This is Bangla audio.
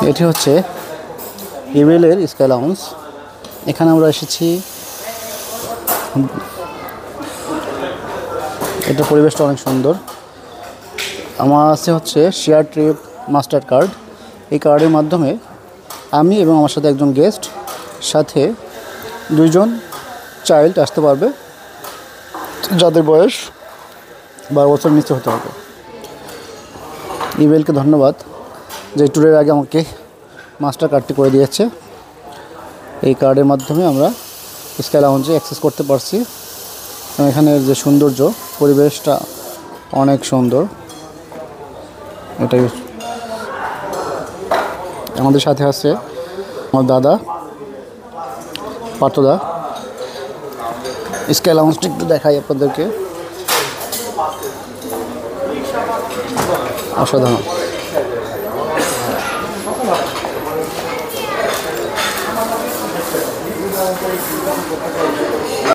এটি হচ্ছে ইভেলের স্কাই লাউঞ্জ। এখানে আমরা এসেছি, এটা পরিবেশটা অনেক সুন্দর। আমার আছে হচ্ছে শেয়ার ট্রিপ মাস্টার কার্ড। এই কার্ডের মাধ্যমে আমি এবং আমার সাথে একজন গেস্ট, সাথে 2 জন চাইল্ড আসতে পারবে, যাদের বয়স 12 বছর নিচে হতে হবে। ইমেলকে ধন্যবাদ যে ট্যুরের আগে আমাকে মাস্টার কার্ডটি করে দিয়েছে। এই কার্ডের মাধ্যমে আমরা স্কাই লাউঞ্জে অ্যাক্সেস করতে পারছি। এখানের যে সৌন্দর্য, পরিবেশটা অনেক সুন্দর। এটাই আমাদের সাথে আছে আমার দাদা পার্থদা। স্কাই লাউঞ্জটি একটু দেখাই আপনাদেরকে, অসাধারণ।